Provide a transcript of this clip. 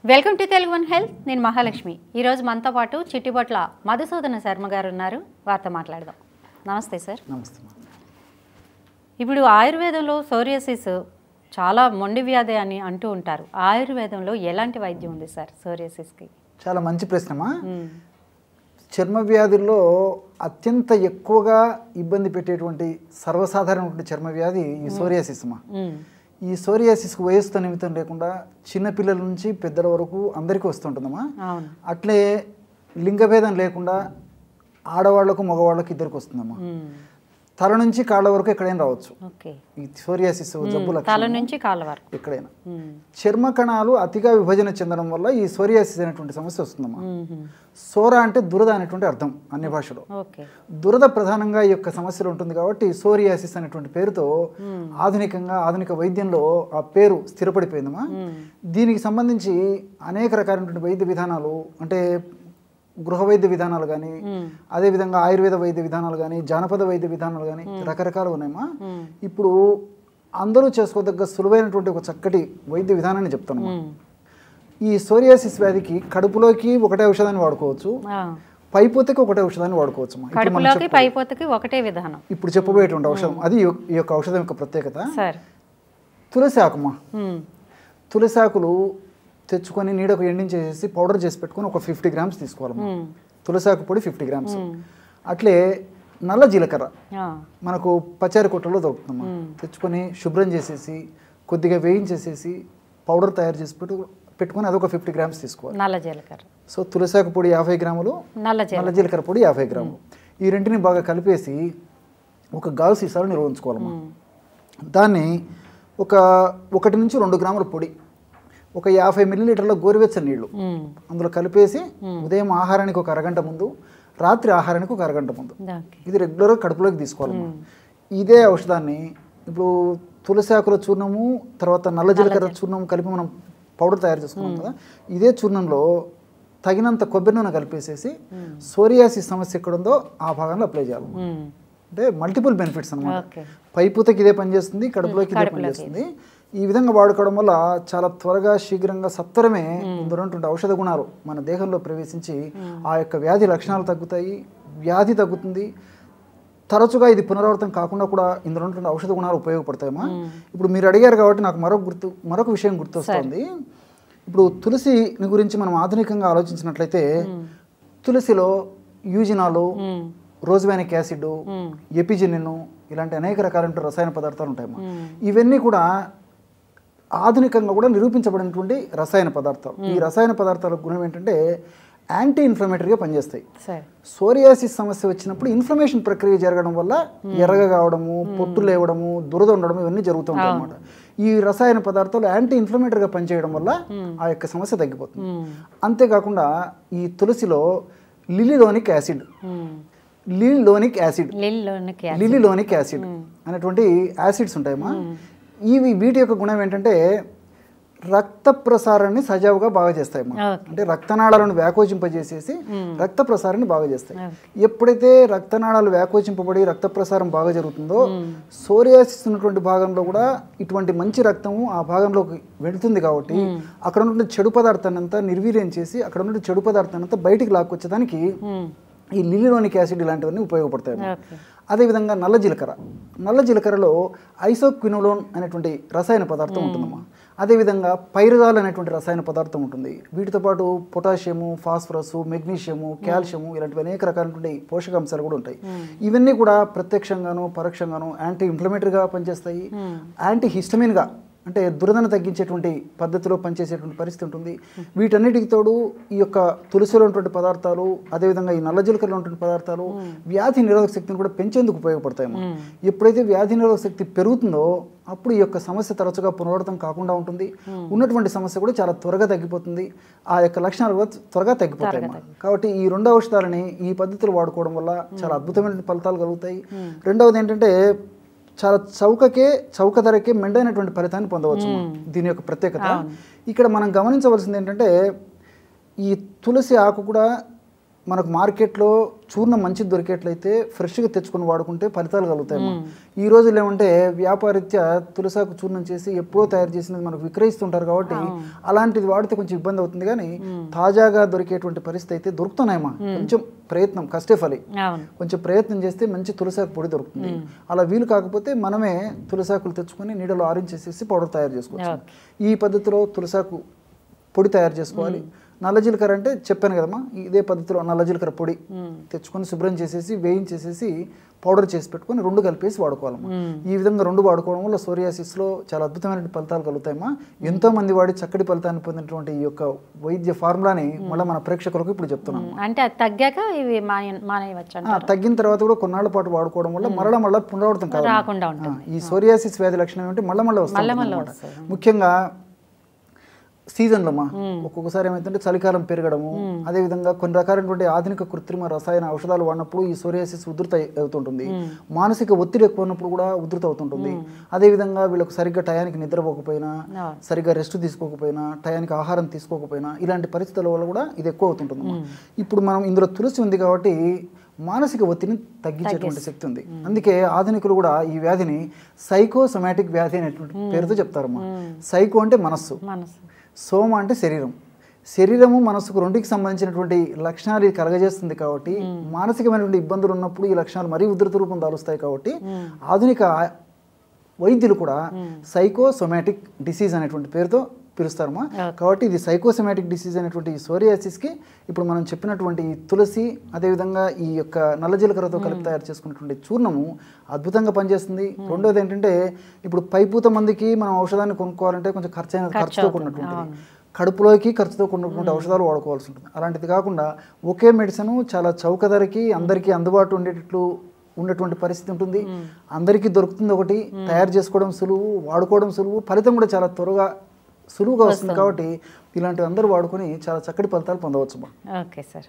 Welcome to Telugu one health. నేను మహాలక్ష్మి. ఈరోజు మనతో పాటు చిట్టిబొట్ల మధుసూదన శర్మ గారు ఉన్నారు. వారితో మాట్లాడదాం. నమస్తే సార్. నమస్తే. ఇప్పుడు ఆయుర్వేదంలో సోరియాసిస్ చాలా మొండి వ్యాధి అని అంటూ ఉంటారు. ఆయుర్వేదంలో ఎలాంటి వైద్యం ఉంది సార్ సోరియాసిస్కి? చాలా మంచి ప్రశ్నమా. చర్మ వ్యాధుల్లో అత్యంత ఎక్కువగా ఇబ్బంది పెట్టేటువంటి సర్వసాధారణటువంటి చర్మ వ్యాధి ఈ సోరియాసిస్ అమ్మా. ఈ సోరియాసిస్కి వయసుతో నిమిత్తం లేకుండా చిన్నపిల్లల నుంచి పెద్దల వరకు అందరికీ వస్తుంటుందమ్మా. అట్లే లింగభేదం లేకుండా ఆడవాళ్లకు మగవాళ్ళకు ఇద్దరికి వస్తుందమ్మా. తల నుంచి కాళ్ళ వరకు ఎక్కడైనా రావచ్చు ఈ సోరియాసిస్ జబ్బుల. తల నుంచి కాళ్ళ వరకు ఎక్కడైనా చర్మ కణాలు అతిగా విభజన చెందడం వల్ల ఈ సోరియాసిస్ అనేటువంటి సమస్య వస్తుందమ్మా. సోరా అంటే దురద అనేటువంటి అర్థం అన్ని భాషలో. దురద ప్రధానంగా ఈ యొక్క సమస్యలో ఉంటుంది కాబట్టి సోరియాసిస్ అనేటువంటి పేరుతో ఆధునిక వైద్యంలో ఆ పేరు స్థిరపడిపోయిందమ్మా. దీనికి సంబంధించి అనేక రకాలైనటువంటి వైద్య విధానాలు అంటే గృహ వైద్య విధానాలు కానీ, అదేవిధంగా ఆయుర్వేద వైద్య విధానాలు కానీ, జానపద వైద్య విధానాలు కానీ రకరకాలు ఉన్నాయమ్మా. ఇప్పుడు అందరూ చేసుకోదగ్గ సులువైనటువంటి ఒక చక్కటి వైద్య విధానాన్ని చెప్తాను. ఈ సోరియాసిస్ వ్యాధికి కడుపులోకి ఒకటే ఔషధాన్ని వాడుకోవచ్చు, పైపోతకి ఒకటే ఔషధాన్ని వాడుకోవచ్చు. ఇప్పుడు చెప్పబోయేటువంటి ఔషధం అది ఈ యొక్క ఔషధం యొక్క ప్రత్యేకత. తులసి ఆకుమా. తులసి ఆకులు తెచ్చుకొని నీడకు ఎండించేసి పౌడర్ చేసి పెట్టుకొని ఒక 50 గ్రామ్స్ తీసుకోవాలి. తులసాకు పొడి 50 గ్రామ్స్. అట్లే నల్ల జీలకర్ర మనకు పచారి కొట్టలో దొరుకుతుందమ్మా. తెచ్చుకొని శుభ్రం చేసేసి కొద్దిగా వేయించేసేసి పౌడర్ తయారు చేసి పెట్టుకొని అదొక 50 గ్రామ్స్ తీసుకోవాలి. నల్ల జీలకర్ర. సో తులసాకు పొడి 50 గ్రాములు, నల్ల జీలకర్ర పొడి 50 గ్రాములు. ఈ రెంటిని బాగా కలిపేసి ఒక గాజు సీసాలో నిల్వ ఉంచుకోవాలమ్మా. దాన్ని 1 నుంచి 2 గ్రాముల పొడి, ఒక 50 మిల్లీలీటర్ల గోరువెచ్చని నీళ్లు అందులో కలిపేసి ఉదయం ఆహారానికి ఒక అరగంట ముందు, రాత్రి ఆహారానికి ఒక అరగంట ముందు ఇది రెగ్యులర్గా కడుపులోకి తీసుకోవాలి. ఇదే ఔషధాన్ని ఇప్పుడు తులసి ఆకుల చూర్ణము తర్వాత నల్ల జీలకర్ర చూర్ణము కలిపి మనం పౌడర్ తయారు చేసుకున్నాం కదా, ఇదే చూర్ణంలో తగినంత కొబ్బరి నూనె కలిపేసేసి సోరియాసిస్ సమస్య ఎక్కడ ఉందో ఆ భాగంలో అప్లై చేయాలి. అంటే మల్టిపుల్ బెనిఫిట్స్ అనమాట. పైపూతకి ఇదే పనిచేస్తుంది, కడుపులోకి ఇదే పనిచేస్తుంది. ఈ విధంగా వాడుకోవడం వల్ల చాలా త్వరగా శీఘ్రంగా సత్వరమే ఇందులో ఉన్నటువంటి ఔషధ గుణాలు మన దేహంలో ప్రవేశించి ఆ యొక్క వ్యాధి లక్షణాలు తగ్గుతాయి, వ్యాధి తగ్గుతుంది. తరచుగా ఇది పునరావృతం కాకుండా కూడా ఇందులో ఉన్నటువంటి ఔషధ గుణాలు ఉపయోగపడతాయమ్మా. ఇప్పుడు మీరు అడిగారు కాబట్టి నాకు మరొక విషయం గుర్తొస్తుంది. ఇప్పుడు తులసిని గురించి మనం ఆధునికంగా ఆలోచించినట్లయితే తులసిలో యూజినాలు, రోజ్వానిక్ యాసిడ్, ఎపిజినిన్ ఇలాంటి అనేక రకాలైన రసాయన పదార్థాలు ఉంటాయమ్మా. ఇవన్నీ కూడా ఆధునికంగా కూడా నిరూపించబడినటువంటి రసాయన పదార్థాలు. ఈ రసాయన పదార్థాల గుణం ఏంటంటే యాంటీ ఇన్ఫ్లమేటరీగా పనిచేస్తాయి. సోరియాసిస్ సమస్య వచ్చినప్పుడు ఇన్ఫ్లమేషన్ ప్రక్రియ జరగడం వల్ల ఎర్రగా కావడము, పొట్టు లేవడము, దురద ఉండడం ఇవన్నీ జరుగుతూ ఉంటాయి అన్నమాట. ఈ రసాయన పదార్థాలు యాంటీ ఇన్ఫ్లమేటరీగా పనిచేయడం వల్ల ఆ యొక్క సమస్య తగ్గిపోతుంది. అంతేకాకుండా ఈ తులసిలో లిలిలోనిక్ యాసిడ్ అనేటువంటి యాసిడ్స్ ఉంటాయమ్మా. వీటి యొక్క గుణం ఏంటంటే రక్త ప్రసారాన్ని సజావుగా బాగా చేస్తాయమ్మా. అంటే రక్తనాళాలను వ్యాకోచింపజేసేసి రక్త ప్రసారాన్ని బాగా చేస్తాయి. ఎప్పుడైతే రక్తనాళాలు వ్యాకోచింపబడి రక్త ప్రసారం బాగా జరుగుతుందో సోరియాసిస్ ఉన్నటువంటి భాగంలో కూడా ఇటువంటి మంచి రక్తము ఆ భాగంలోకి వెళుతుంది. కాబట్టి అక్కడ ఉన్నటువంటి చెడు పదార్థాన్ని అంతా నిర్వీర్యం చేసి అక్కడ ఉన్నటువంటి చెడు పదార్థాన్ని అంతా బయటికి లాక్కొచ్చేదానికి ఈ లిలిలోనిక్ యాసిడ్ ఇలాంటివన్నీ ఉపయోగపడతాయి. అదేవిధంగా నల్ల జీలకర్రలో ఐసోక్వినోలోన్ అనేటువంటి రసాయన పదార్థం ఉంటుందమ్మా. అదేవిధంగా పైరుగాల్ అనేటువంటి రసాయన పదార్థం ఉంటుంది. వీటితో పాటు పొటాషియము, ఫాస్ఫరస్, మెగ్నీషియము, కాల్షియము ఇలాంటివి అనేక రకాలైనటువంటి పోషకాంశాలు కూడా ఉంటాయి. ఇవన్నీ కూడా ప్రత్యక్షంగాను పరోక్షంగాను యాంటీ ఇన్ఫ్లమేటరీగా పనిచేస్తాయి, యాంటీ హిస్టమిన్గా అంటే దురదను తగ్గించేటువంటి పద్ధతిలో పనిచేసేటువంటి పరిస్థితి ఉంటుంది. వీటన్నిటికి తోడు ఈ యొక్క తులసిలో ఉన్నటువంటి పదార్థాలు, అదేవిధంగా ఈ నల్ల జీలకర్రలో ఉన్నటువంటి పదార్థాలు వ్యాధి నిరోధక శక్తిని కూడా పెంచేందుకు ఉపయోగపడతాయి. ఎప్పుడైతే వ్యాధి నిరోధక శక్తి పెరుగుతుందో అప్పుడు ఈ యొక్క సమస్య తరచుగా పునరావృతం కాకుండా ఉంటుంది. ఉన్నటువంటి సమస్య కూడా చాలా త్వరగా తగ్గిపోతుంది, ఆ యొక్క లక్షణాలు కూడా త్వరగా తగ్గిపోతాయి. కాబట్టి ఈ 2 ఔషధాలని ఈ పద్ధతిలో వాడుకోవడం వల్ల చాలా అద్భుతమైన ఫలితాలు కలుగుతాయి. రెండవది ఏంటంటే చాలా చౌక ధరకే మెండైనటువంటి ఫలితాన్ని పొందవచ్చు. దీని యొక్క ప్రత్యేకత ఇక్కడ మనం గమనించవలసింది ఏంటంటే ఈ తులసి ఆకు కూడా మనకు మార్కెట్లో చూర్ణం మంచిది దొరికేట్లయితే ఫ్రెష్గా తెచ్చుకొని వాడుకుంటే ఫలితాలు కలుగుతాయి. ఈ రోజుల్లో ఏమంటే వ్యాపారీత్యా తులసాకు చూర్ణం చేసి ఎప్పుడో తయారు చేసినది మనకు విక్రయిస్తుంటారు కాబట్టి అలాంటిది వాడితే కొంచెం ఇబ్బంది అవుతుంది. కానీ తాజాగా దొరికేటువంటి పరిస్థితి అయితే దొరుకుతున్నాయమ్మా. కొంచెం ప్రయత్నం కష్టే ఫలి, కొంచెం ప్రయత్నం చేస్తే మంచి తులసాకు పొడి దొరుకుతుంది. అలా వీలు కాకపోతే మనమే తులసాకులు తెచ్చుకొని నీడలో ఆరించేసేసి పౌడర్ తయారు చేసుకోవచ్చు. ఈ పద్ధతిలో తులసాకు పొడి తయారు చేసుకోవాలి. నల్ల జీలకర్ర అంటే చెప్పాను కదమ్మా, ఇదే పద్ధతిలో నల్ల జీలకర్ర పొడి తెచ్చుకొని శుభ్రం చేసేసి వేయించేసేసి పౌడర్ చేసి పెట్టుకొని 2 కలిపేసి వాడుకోవాలమ్మా. ఈ విధంగా 2 వాడుకోవడం వల్ల సోరియాసిస్లో చాలా అద్భుతమైన ఫలితాలు కలుగుతాయమ్మా. ఎంతో మంది వాడి చక్కటి ఫలితాన్ని పొందినటువంటి ఈ యొక్క వైద్య ఫార్ములాని మళ్ళీ మన ప్రేక్షకులకు ఇప్పుడు చెప్తున్నాం. అంటే అది తగ్గాక ఇవి మానేయవచ్చు. తగ్గిన తర్వాత కూడా కొన్నాళ్ళ పాటు వాడుకోవడం వల్ల మళ్ళీ పునరావృతం కాకుండా ఈ సోరియాసిస్ వ్యాధి లక్షణం ఏమంటే మళ్ళీ వస్తుంది. ముఖ్యంగా సీజన్లో ఒక్కొక్కసారి ఏమైతుంటే చలికాలం పెరగడము, అదేవిధంగా కొన్ని రకాలైనటువంటి ఆధునిక కృత్రిమ రసాయన ఔషధాలు వాడినప్పుడు ఈ సోరియాసిస్ ఉధృత అవుతుంటుంది. మానసిక ఒత్తిడి ఎక్కువ ఉన్నప్పుడు కూడా ఉధృత అవుతుంటుంది. అదేవిధంగా వీళ్ళకు సరిగ్గా టయానికి నిద్రపోకపోయినా, సరిగ్గా రెస్ట్ తీసుకోకపోయినా, టయానికి ఆహారం తీసుకోకపోయినా ఇలాంటి పరిస్థితుల వల్ల కూడా ఇది ఎక్కువ అవుతుంటుంది. ఇప్పుడు మనం ఇందులో తులసి ఉంది కాబట్టి మానసిక ఒత్తిడిని తగ్గించేటువంటి శక్తి ఉంది. అందుకే ఆధునికులు కూడా ఈ వ్యాధిని సైకోసొమాటిక్ వ్యాధి అనేటువంటి పేరుతో చెప్తారమ్మా. సైకో అంటే మనస్సు, సోమ అంటే శరీరము మనస్సుకు రెండుకి సంబంధించినటువంటి లక్షణాలు ఇది కలగజేస్తుంది. కాబట్టి మానసికమైనటువంటి ఇబ్బందులు ఉన్నప్పుడు ఈ లక్షణాలు మరీ ఉధృత రూపం దాలుస్తాయి. కాబట్టి ఆధునిక వైద్యులు కూడా సైకోసొమాటిక్ డిసీజ్ అనేటువంటి పేరుతో పిలుస్తారమ్మా. కాబట్టి ఇది సైకోసొమాటిక్ డిసీజ్ అనేటువంటి ఈ సోరియాసిస్కి ఇప్పుడు మనం చెప్పినటువంటి ఈ తులసి, అదేవిధంగా ఈ యొక్క నల్ల జీలకర్రతో కలిపి తయారు చేసుకున్నటువంటి చూర్ణము అద్భుతంగా పనిచేస్తుంది. రెండోది ఏంటంటే ఇప్పుడు పైపూత మందికి మనం ఔషధాన్ని కొనుక్కోవాలంటే కొంచెం ఖర్చుతో కూడినటువంటి, కడుపులోకి ఖర్చుతో కూడినటువంటి ఔషధాలు వాడుకోవాల్సి ఉంటుంది. అలాంటిది కాకుండా ఒకే మెడిసిన్ చాలా చౌక ధరకి అందరికీ అందుబాటు ఉండేటట్లు ఉన్నటువంటి పరిస్థితి ఉంటుంది. అందరికీ దొరుకుతుంది ఒకటి, తయారు చేసుకోవడం సులువు, వాడుకోవడం సులువు, ఫలితం కూడా చాలా సులువుగా వస్తుంది. కాబట్టి ఇలాంటివి అందరూ వాడుకొని చాలా చక్కటి ఫలితాలు పొందవచ్చు. Okay sir.